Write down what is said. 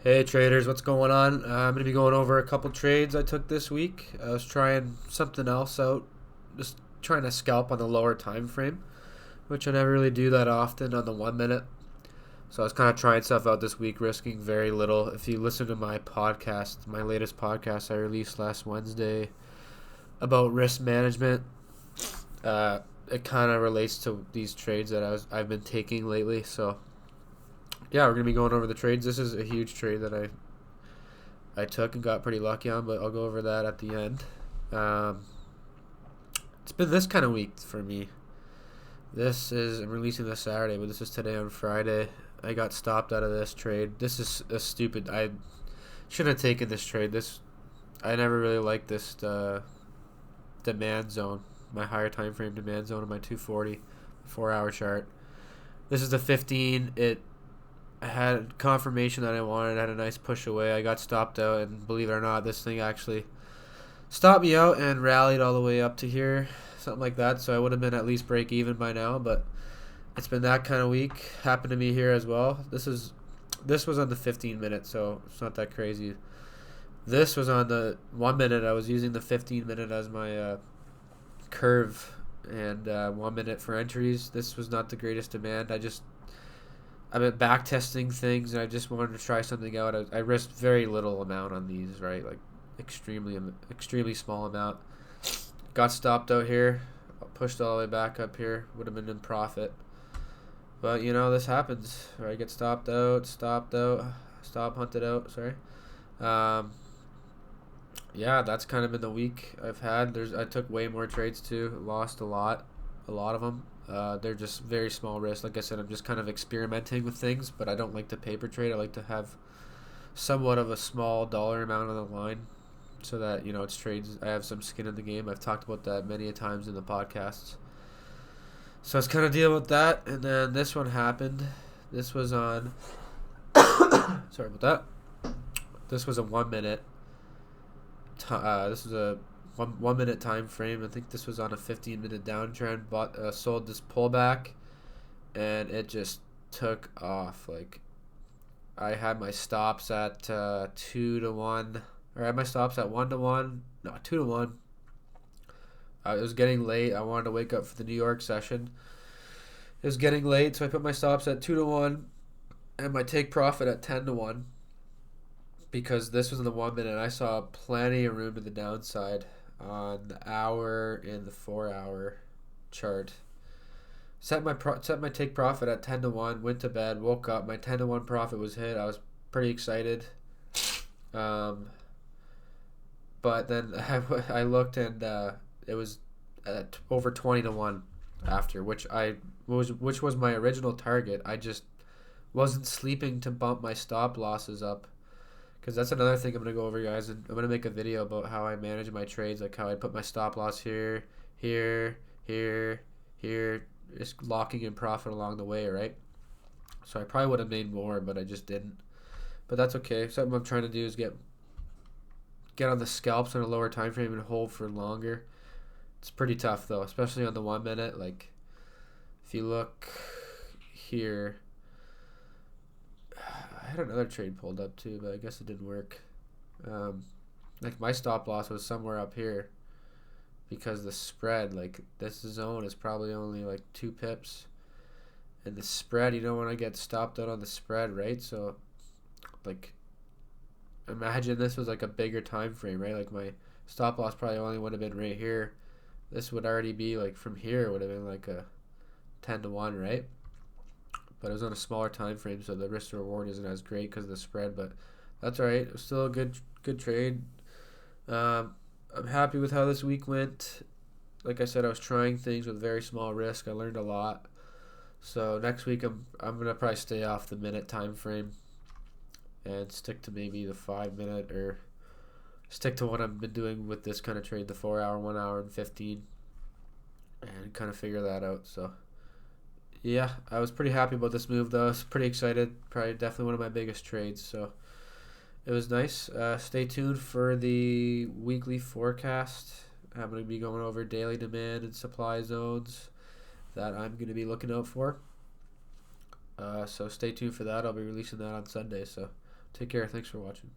Hey traders, what's going on? I'm going to be going over a couple trades I took this week. I was trying something else out, just trying to scalp on the lower time frame, which I never really do that often on the 1 minute. So I was kind of trying stuff out this week, risking very little. If you listen to my podcast, my latest podcast I released last Wednesday about risk management, uh, it kind of relates to these trades that I've been taking lately. So yeah, we're gonna be going over the trades. This is a huge trade that I took and got pretty lucky on, but I'll go over that at the end. Um, it's been this kind of week for me. I'm releasing this Saturday, but this is today on Friday. I got stopped out of this trade. This is a stupid. I shouldn't have taken this trade. I never really liked this demand zone, my higher time frame demand zone of my 240 4 hour chart. This is the 15. I had confirmation that I wanted. I had a nice push away. I got stopped out, and believe it or not, this thing actually stopped me out and rallied all the way up to here, something like that. So I would have been at least break even by now, but it's been that kind of week. Happened to me here as well. This was on the 15 minute, so it's not that crazy. This was on the 1 minute. I was using the 15 minute as my curve and 1 minute for entries. This was not the greatest demand. I've been back testing things, and I just wanted to try something out. I risked very little amount on these, right? Like extremely small amount. Got stopped out here, pushed all the way back up here. Would have been in profit, but this happens. Right? Get stop hunted out. Sorry. Um, yeah, that's kind of been the week I've had. I took way more trades too. Lost a lot of them. They're just very small risk. Like I said, I'm just kind of experimenting with things, but I don't like to paper trade. I like to have somewhat of a small dollar amount on the line so that, it's trades. I have some skin in the game. I've talked about that many a times in the podcasts. So I was kind of dealing with that, and then this one happened. This was on. Sorry about that. This was a 1 minute. This was a 1 minute time frame. I think this was on a 15-minute downtrend. Sold this pullback, and it just took off. Like I had my stops at 2 to 1, or I had my stops at 1 to 1. No, 2 to 1. It was getting late. I wanted to wake up for the New York session. It was getting late, so I put my stops at 2 to 1, and my take profit at 10 to 1. Because this was in the 1 minute, I saw plenty of room to the downside on the hour and the 4 hour chart. Set my take profit at 10 to 1. Went to bed, woke up. My 10 to 1 profit was hit. I was pretty excited. But then I looked, and it was at over 20 to 1 after, which was my original target. I just wasn't sleeping to bump my stop losses up. Because that's another thing I'm going to go over, guys. And I'm going to make a video about how I manage my trades, like how I put my stop loss here, here, here, here, just locking in profit along the way, right? So I probably would have made more, but I just didn't. But that's okay. Something I'm trying to do is get on the scalps on a lower time frame and hold for longer. It's pretty tough, though, especially on the 1 minute. Like, if you look here, I had another trade pulled up too, but I guess it didn't work. Like my stop loss was somewhere up here because the spread, like this zone is probably only like 2 pips, and the spread, you don't want to get stopped out on the spread, right? So, like, imagine this was like a bigger time frame, right? Like my stop loss probably only would have been right here. This would already be like from here, it would have been like a 10 to 1, right? But it was on a smaller time frame, so the risk to reward isn't as great because of the spread. But that's all right. It was still a good trade. I'm happy with how this week went. Like I said, I was trying things with very small risk. I learned a lot. So next week I'm gonna probably stay off the minute time frame and stick to maybe the 5 minute, or stick to what I've been doing with this kind of trade, the 4 hour, 1 hour, and 15, and kind of figure that out. So. Yeah, I was pretty happy about this move, though. I was pretty excited. Probably definitely one of my biggest trades. So it was nice. Stay tuned for the weekly forecast. I'm going to be going over daily demand and supply zones that I'm going to be looking out for. So stay tuned for that. I'll be releasing that on Sunday. So Take care. Thanks for watching.